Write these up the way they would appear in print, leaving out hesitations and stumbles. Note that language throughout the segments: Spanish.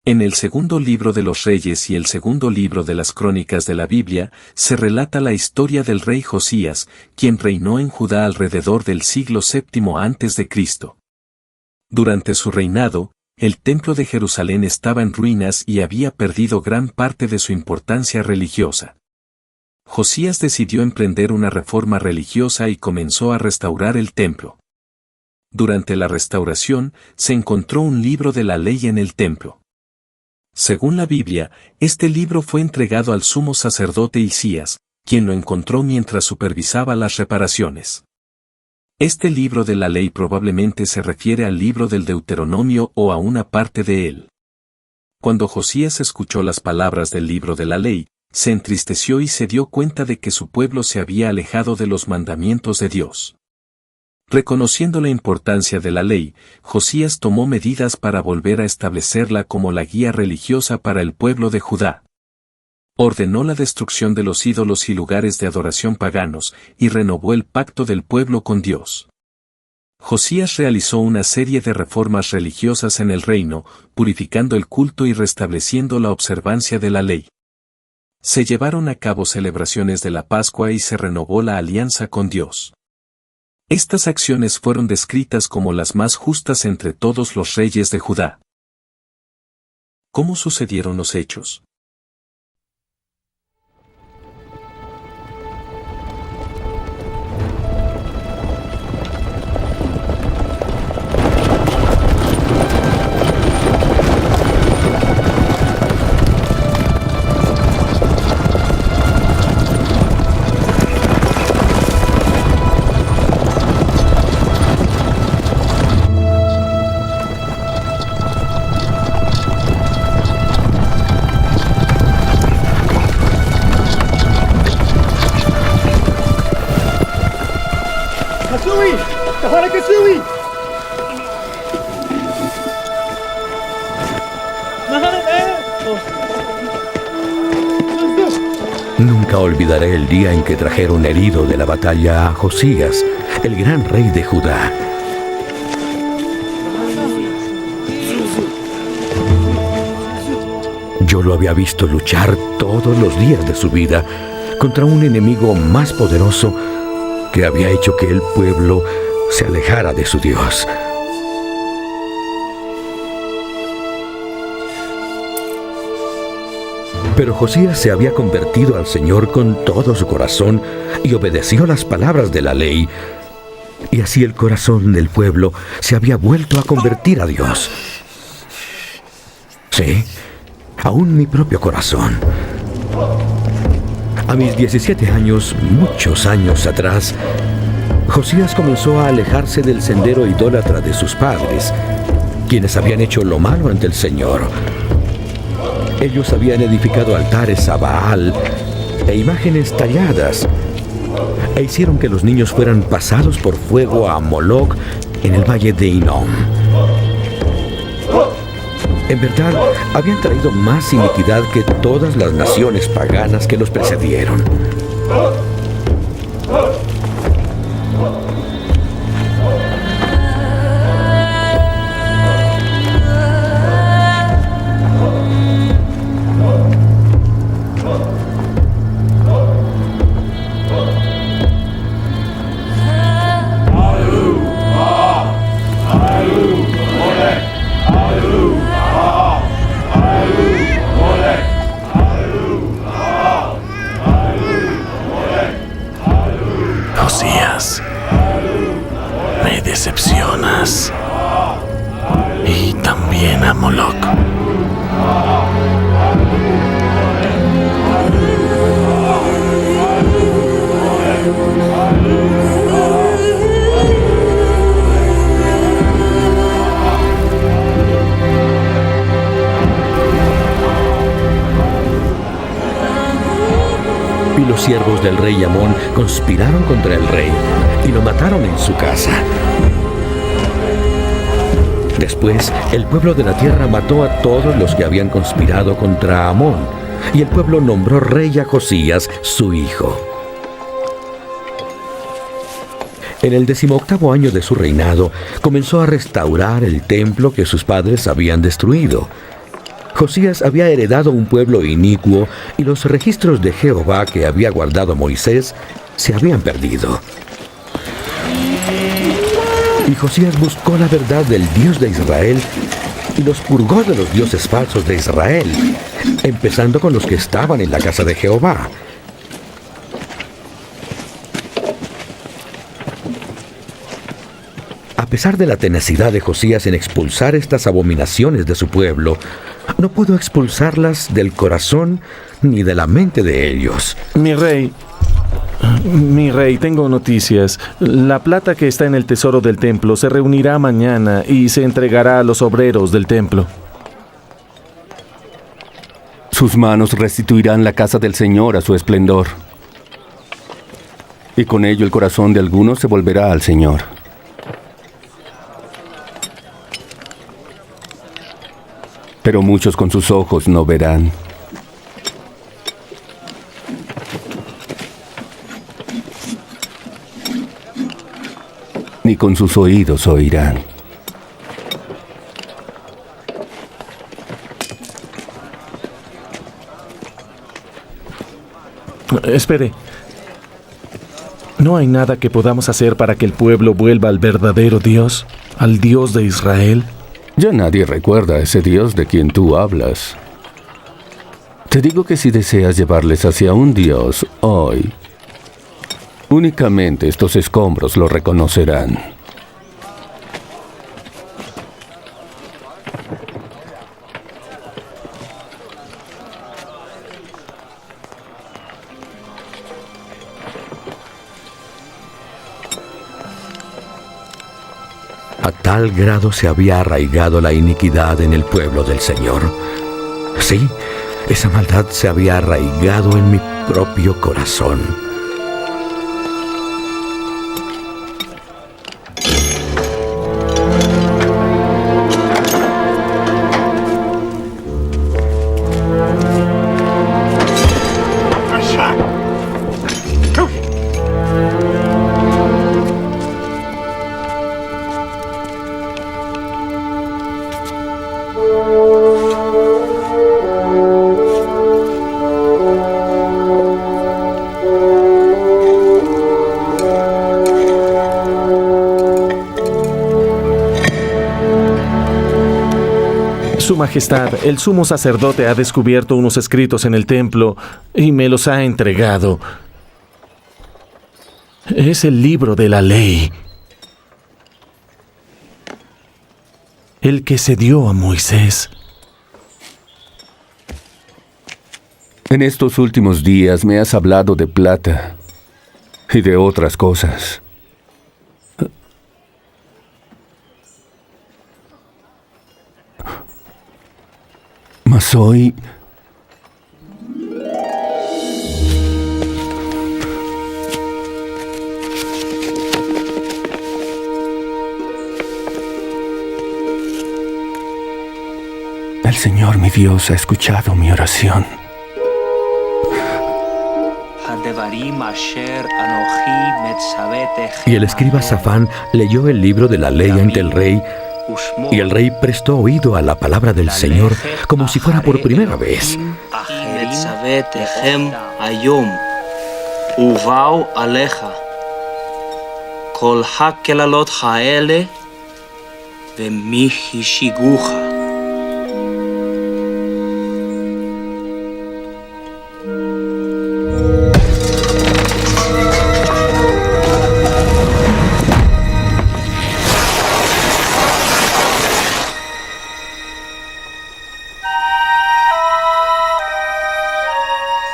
En el segundo libro de los Reyes y el segundo libro de las Crónicas de la Biblia, se relata la historia del rey Josías, quien reinó en Judá alrededor del siglo VII a.C. Durante su reinado, el templo de Jerusalén estaba en ruinas y había perdido gran parte de su importancia religiosa. Josías decidió emprender una reforma religiosa y comenzó a restaurar el templo. Durante la restauración, se encontró un libro de la ley en el templo. Según la Biblia, este libro fue entregado al sumo sacerdote Hilcías, quien lo encontró mientras supervisaba las reparaciones. Este libro de la ley probablemente se refiere al libro del Deuteronomio o a una parte de él. Cuando Josías escuchó las palabras del libro de la ley, se entristeció y se dio cuenta de que su pueblo se había alejado de los mandamientos de Dios. Reconociendo la importancia de la ley, Josías tomó medidas para volver a establecerla como la guía religiosa para el pueblo de Judá. Ordenó la destrucción de los ídolos y lugares de adoración paganos, y renovó el pacto del pueblo con Dios. Josías realizó una serie de reformas religiosas en el reino, purificando el culto y restableciendo la observancia de la ley. Se llevaron a cabo celebraciones de la Pascua y se renovó la alianza con Dios. Estas acciones fueron descritas como las más justas entre todos los reyes de Judá. ¿Cómo sucedieron los hechos? Nunca olvidaré el día en que trajeron herido de la batalla a Josías, el gran rey de Judá. Yo lo había visto luchar todos los días de su vida contra un enemigo más poderoso que había hecho que el pueblo se alejara de su Dios. Pero Josías se había convertido al Señor con todo su corazón y obedeció las palabras de la ley. Y así el corazón del pueblo se había vuelto a convertir a Dios. Sí, aún mi propio corazón. A mis 17 años, muchos años atrás, Josías comenzó a alejarse del sendero idólatra de sus padres, quienes habían hecho lo malo ante el Señor. Ellos habían edificado altares a Baal e imágenes talladas, e hicieron que los niños fueran pasados por fuego a Moloc en el valle de Hinnom. En verdad, habían traído más iniquidad que todas las naciones paganas que los precedieron. Josías, me decepcionas. Y también a Moloc. Y los siervos del rey Amón conspiraron contra el rey y lo mataron en su casa. Después, el pueblo de la tierra mató a todos los que habían conspirado contra Amón, y el pueblo nombró rey a Josías, su hijo. En el 18º año de su reinado, comenzó a restaurar el templo que sus padres habían destruido. Josías había heredado un pueblo inicuo y los registros de Jehová que había guardado Moisés se habían perdido. Y Josías buscó la verdad del Dios de Israel y los purgó de los dioses falsos de Israel, empezando con los que estaban en la casa de Jehová. A pesar de la tenacidad de Josías en expulsar estas abominaciones de su pueblo, no pudo expulsarlas del corazón ni de la mente de ellos. Mi rey, tengo noticias. La plata que está en el tesoro del templo se reunirá mañana y se entregará a los obreros del templo. Sus manos restituirán la casa del Señor a su esplendor. Y con ello el corazón de algunos se volverá al Señor. Pero muchos con sus ojos no verán. Ni con sus oídos oirán. Espere. ¿No hay nada que podamos hacer para que el pueblo vuelva al verdadero Dios, al Dios de Israel? Ya nadie recuerda a ese Dios de quien tú hablas. Te digo que si deseas llevarles hacia un Dios hoy, únicamente estos escombros lo reconocerán. A tal grado se había arraigado la iniquidad en el pueblo del Señor. Sí, esa maldad se había arraigado en mi propio corazón. Su Majestad, el sumo sacerdote ha descubierto unos escritos en el templo y me los ha entregado. Es el libro de la ley, el que se dio a Moisés. En estos últimos días me has hablado de plata y de otras cosas. Mas hoy el Señor mi Dios ha escuchado mi oración. Y el escriba Safán leyó el libro de la ley ante el rey, y el rey prestó oído a la palabra del Señor como si fuera por primera vez.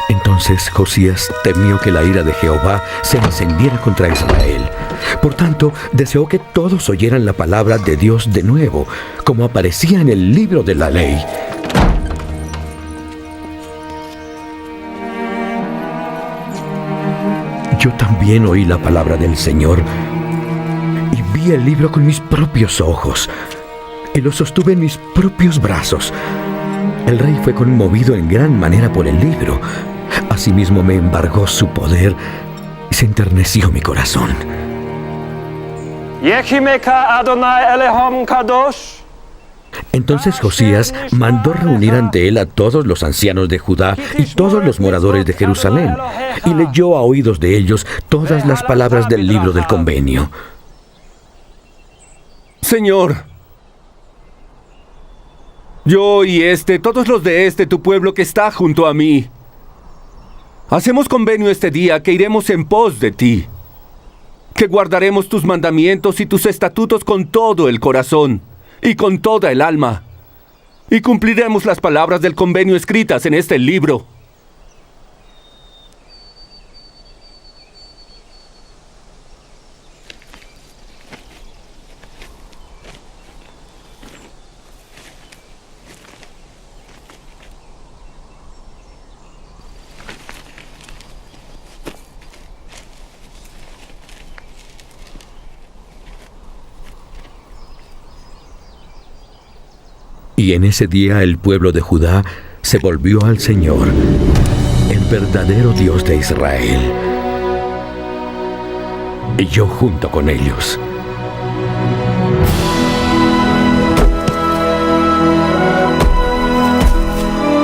Entonces Josías temió que la ira de Jehová se encendiera contra Israel. Por tanto, deseó que todos oyeran la palabra de Dios de nuevo, como aparecía en el libro de la ley. Yo también oí la palabra del Señor y vi el libro con mis propios ojos y lo sostuve en mis propios brazos. El rey fue conmovido en gran manera por el libro. Asimismo me embargó su poder y se enterneció mi corazón. Yechimeka Adonai Elehom Kadosh, Entonces Josías mandó reunir ante él a todos los ancianos de Judá y todos los moradores de Jerusalén, y leyó a oídos de ellos todas las palabras del libro del convenio. Señor, yo y todos los de tu pueblo que está junto a mí, hacemos convenio este día que iremos en pos de ti, que guardaremos tus mandamientos y tus estatutos con todo el corazón y con toda el alma, y cumpliremos las palabras del convenio escritas en este libro. Y en ese día el pueblo de Judá se volvió al Señor, el verdadero Dios de Israel. Y yo junto con ellos.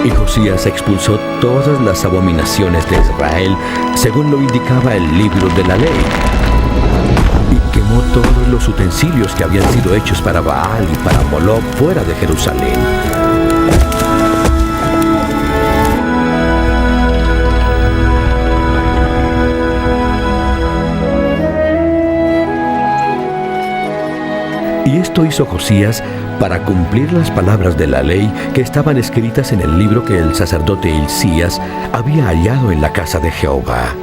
Y Josías expulsó todas las abominaciones de Israel, según lo indicaba el libro de la ley. Y quemó todos los utensilios que habían sido hechos para Baal y para Moloc fuera de Jerusalén. Y esto hizo Josías para cumplir las palabras de la ley que estaban escritas en el libro que el sacerdote Hilcías había hallado en la casa de Jehová.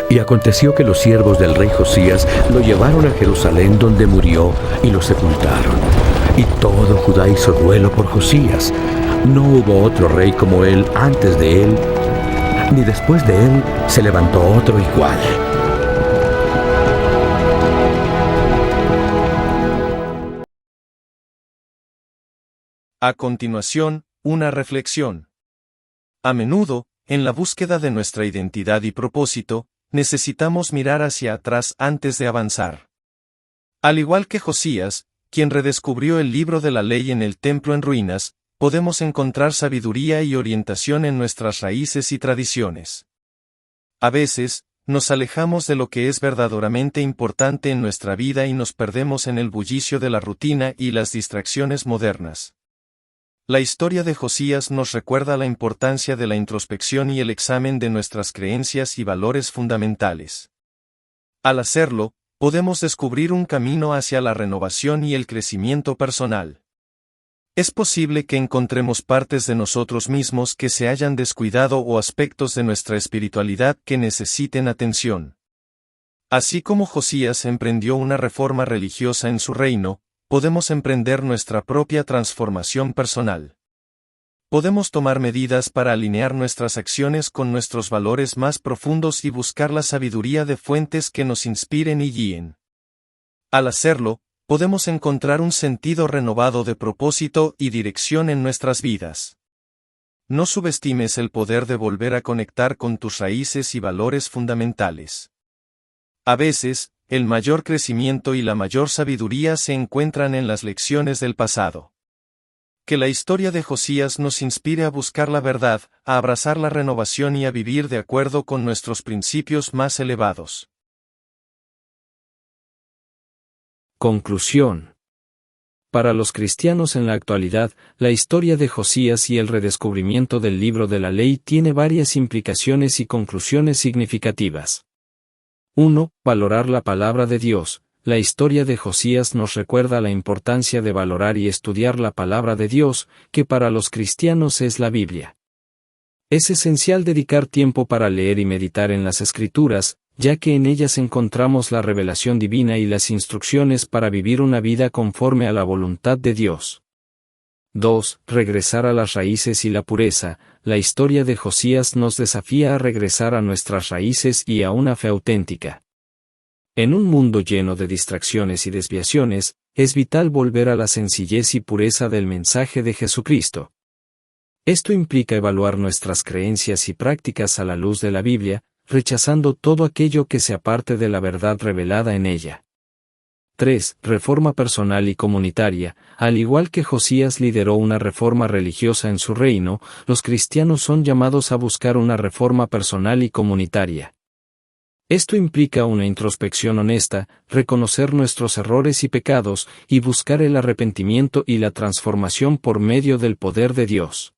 Y aconteció que los siervos del rey Josías lo llevaron a Jerusalén, donde murió, y lo sepultaron. Y todo Judá hizo duelo por Josías. No hubo otro rey como él antes de él, ni después de él se levantó otro igual. A continuación, una reflexión. A menudo, en la búsqueda de nuestra identidad y propósito, necesitamos mirar hacia atrás antes de avanzar. Al igual que Josías, quien redescubrió el libro de la ley en el templo en ruinas, podemos encontrar sabiduría y orientación en nuestras raíces y tradiciones. A veces, nos alejamos de lo que es verdaderamente importante en nuestra vida y nos perdemos en el bullicio de la rutina y las distracciones modernas. La historia de Josías nos recuerda la importancia de la introspección y el examen de nuestras creencias y valores fundamentales. Al hacerlo, podemos descubrir un camino hacia la renovación y el crecimiento personal. Es posible que encontremos partes de nosotros mismos que se hayan descuidado o aspectos de nuestra espiritualidad que necesiten atención. Así como Josías emprendió una reforma religiosa en su reino, podemos emprender nuestra propia transformación personal. Podemos tomar medidas para alinear nuestras acciones con nuestros valores más profundos y buscar la sabiduría de fuentes que nos inspiren y guíen. Al hacerlo, podemos encontrar un sentido renovado de propósito y dirección en nuestras vidas. No subestimes el poder de volver a conectar con tus raíces y valores fundamentales. A veces, el mayor crecimiento y la mayor sabiduría se encuentran en las lecciones del pasado. Que la historia de Josías nos inspire a buscar la verdad, a abrazar la renovación y a vivir de acuerdo con nuestros principios más elevados. Conclusión. Para los cristianos en la actualidad, la historia de Josías y el redescubrimiento del libro de la ley tiene varias implicaciones y conclusiones significativas. 1. Valorar la palabra de Dios. La historia de Josías nos recuerda la importancia de valorar y estudiar la palabra de Dios, que para los cristianos es la Biblia. Es esencial dedicar tiempo para leer y meditar en las Escrituras, ya que en ellas encontramos la revelación divina y las instrucciones para vivir una vida conforme a la voluntad de Dios. 2. Regresar a las raíces y la pureza. La historia de Josías nos desafía a regresar a nuestras raíces y a una fe auténtica. En un mundo lleno de distracciones y desviaciones, es vital volver a la sencillez y pureza del mensaje de Jesucristo. Esto implica evaluar nuestras creencias y prácticas a la luz de la Biblia, rechazando todo aquello que se aparte de la verdad revelada en ella. 3. Reforma personal y comunitaria. Al igual que Josías lideró una reforma religiosa en su reino, los cristianos son llamados a buscar una reforma personal y comunitaria. Esto implica una introspección honesta, reconocer nuestros errores y pecados, y buscar el arrepentimiento y la transformación por medio del poder de Dios.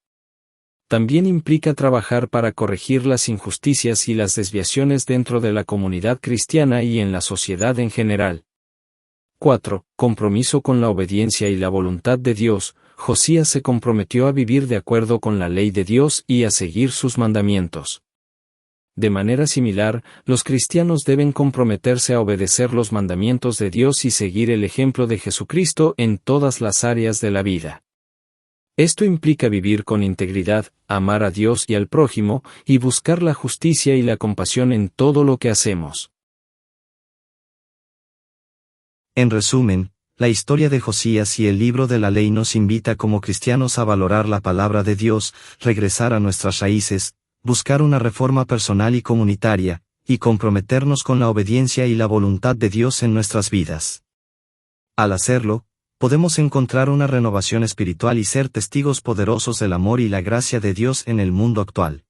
También implica trabajar para corregir las injusticias y las desviaciones dentro de la comunidad cristiana y en la sociedad en general. 4. Compromiso con la obediencia y la voluntad de Dios. Josías se comprometió a vivir de acuerdo con la ley de Dios y a seguir sus mandamientos. De manera similar, los cristianos deben comprometerse a obedecer los mandamientos de Dios y seguir el ejemplo de Jesucristo en todas las áreas de la vida. Esto implica vivir con integridad, amar a Dios y al prójimo, y buscar la justicia y la compasión en todo lo que hacemos. En resumen, la historia de Josías y el libro de la ley nos invita como cristianos a valorar la palabra de Dios, regresar a nuestras raíces, buscar una reforma personal y comunitaria, y comprometernos con la obediencia y la voluntad de Dios en nuestras vidas. Al hacerlo, podemos encontrar una renovación espiritual y ser testigos poderosos del amor y la gracia de Dios en el mundo actual.